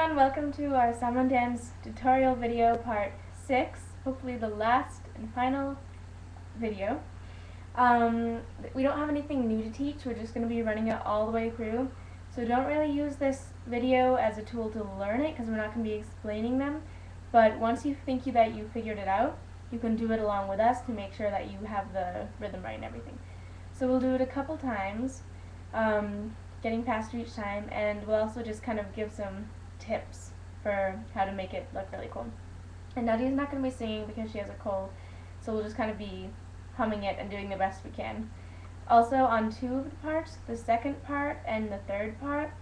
everyone, welcome to our Saman dance tutorial video part 6, hopefully the last and final video. We don't have anything new to teach, we're just going to be running it all the way through, so don't really use this video as a tool to learn it because we're not going to be explaining them, but once you think that you figured it out, you can do it along with us to make sure that you have the rhythm right and everything. So we'll do it a couple times. Getting faster each time, and we'll also just kind of give some tips for how to make it look really cool. And Nadia's not going to be singing because she has a cold, so we'll just kind of be humming it and doing the best we can. Also, on two of the parts, the second part and the third part,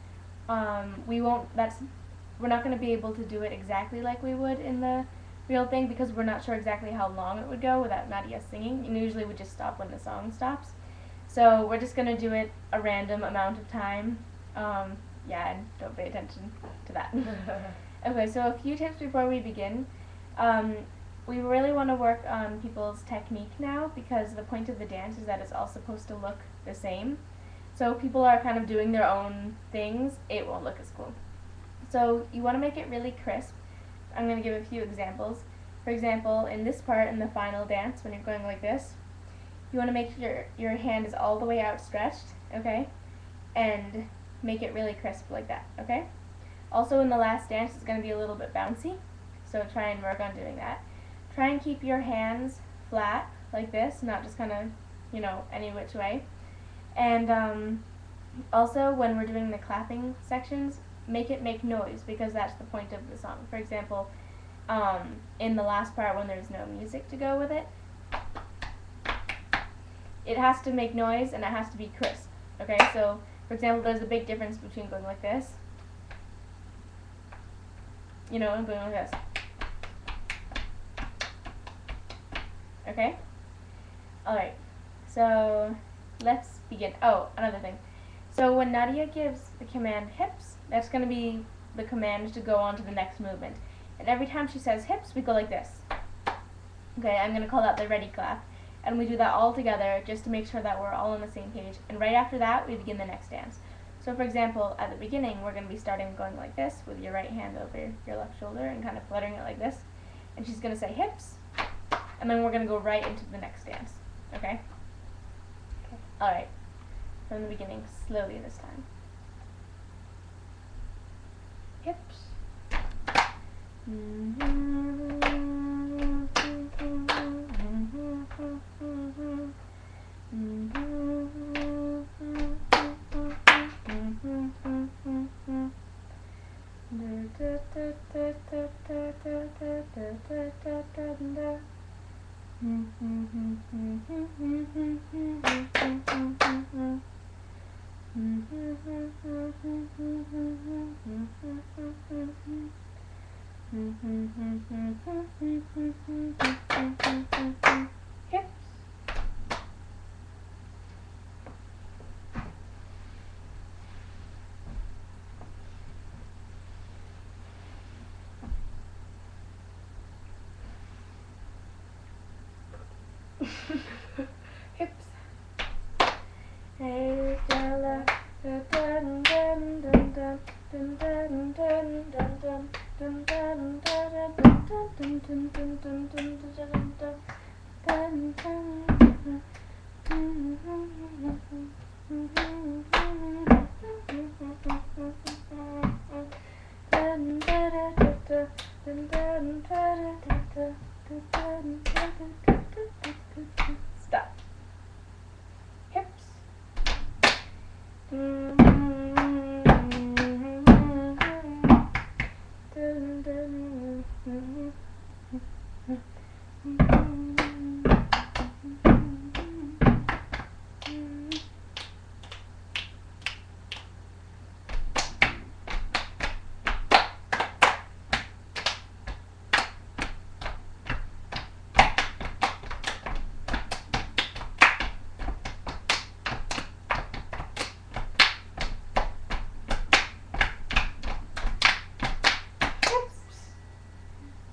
we're not going to be able to do it exactly like we would in the real thing because we're not sure exactly how long it would go without Nadia singing, and usually we just stop when the song stops. So we're just going to do it a random amount of time. Yeah, and don't pay attention to that. Okay, so a few tips before we begin. We really want to work on people's technique now because the point of the dance is that it's all supposed to look the same. So if people are kind of doing their own things, it won't look as cool. So you want to make it really crisp. I'm going to give a few examples. For example, in this part, in the final dance, when you're going like this, you want to make sure your hand is all the way outstretched, okay? And make it really crisp like that, okay? Also in the last dance, it's going to be a little bit bouncy, so try and work on doing that. Try and keep your hands flat like this, not just kind of, you know, any which way. And also when we're doing the clapping sections, make it make noise because that's the point of the song. For example, in the last part when there's no music to go with it, it has to make noise and it has to be crisp, okay? So, for example, there's a big difference between going like this, you know, and going like this, okay? Alright, so let's begin. Oh, another thing. So when Nadia gives the command hips, that's going to be the command to go on to the next movement. And every time she says hips, we go like this. Okay, I'm going to call that the ready clap. And we do that all together just to make sure that we're all on the same page. And right after that, we begin the next dance. So for example, at the beginning, we're going to be starting going like this with your right hand over your left shoulder and kind of fluttering it like this. And she's going to say hips. And then we're going to go right into the next dance. Okay? Alright. From the beginning, slowly this time. Hips. Hips. Hey, Stella. Dun dun dun dun dun dun dun dun dun dun dun dun dun dun dun dun dun. Stop. Hips.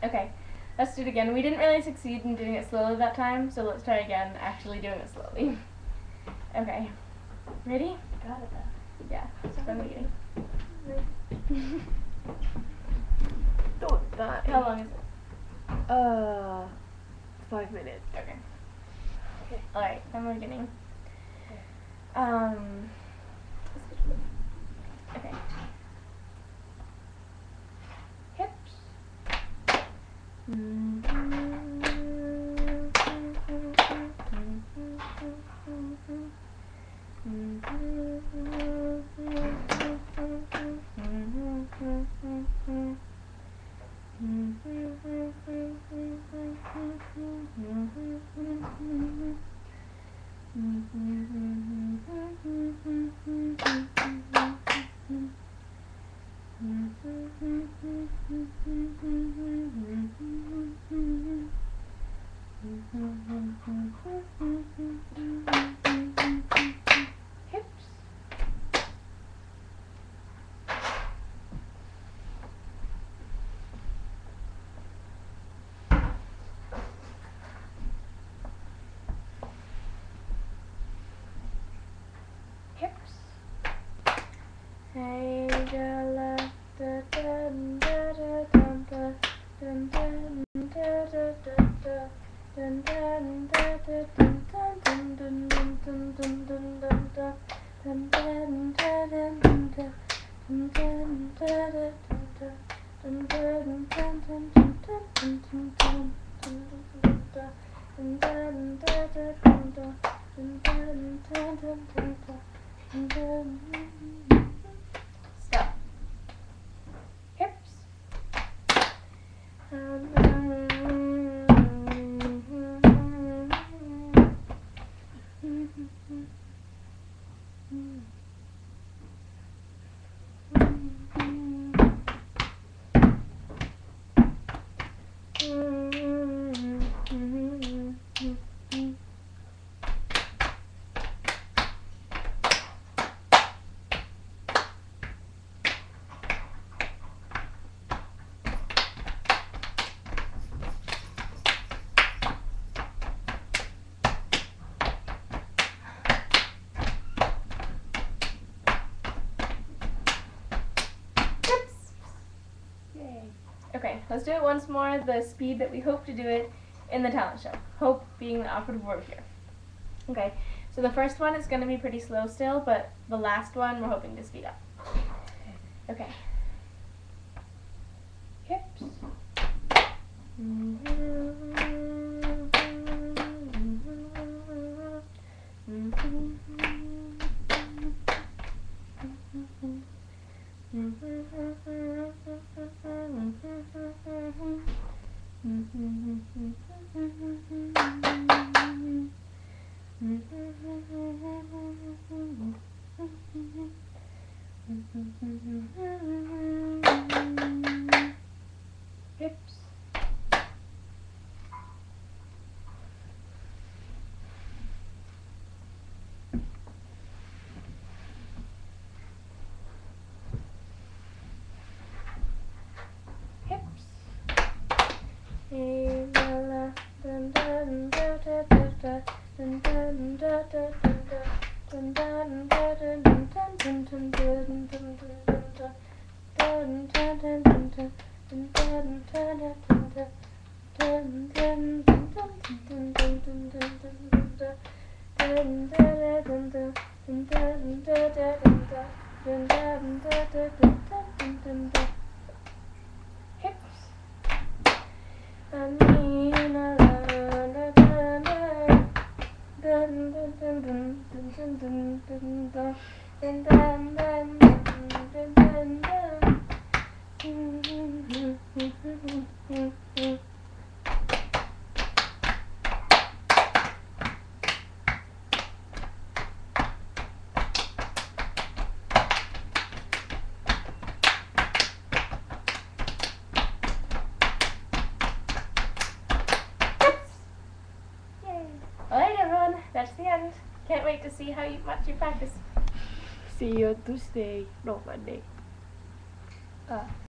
Okay, let's do it again. We didn't really succeed in doing it slowly that time, so let's try again, actually doing it slowly. Okay, ready? Got it though. Yeah, from the beginning. Bye. How long is it? 5 minutes. Okay. Okay. Alright, I'm beginning. Okay. Hips. Hips. Hips. Hey, da da da da da da dun dun da da da da dun dun da da dun dun dun dun dun dun dun dun dun dun dun da da dun da dun dun da da dun da dun dun dun dun dun dun dun dun dun dun dun da da dun da dun dun dun dun dun dun dun. Stop. Hips. Okay, let's do it once more, the speed that we hope to do it in the talent show. Hope being the operative word here. Okay, so the first one is going to be pretty slow still, but the last one we're hoping to speed up. Okay. Hips. Hips. Hips. Hey, la la, dun dun da da da da, dun dun da da da da, dun dun da da dun dun dun dun dun dun dun dun dun dun dun dun dun dun dun dun dun dun. Dun dun dun dun dun dun dun dun dun dun dun da da dun dun dun dun da da dun dun dun da da dun dun dun dun. Hips. Amina la la la la. Dun dun dun dun dun dun dun dun dun dun dun dun dun dun. Alright everyone, that's the end. Can't wait to see how much you practice. See you Tuesday. No, Monday.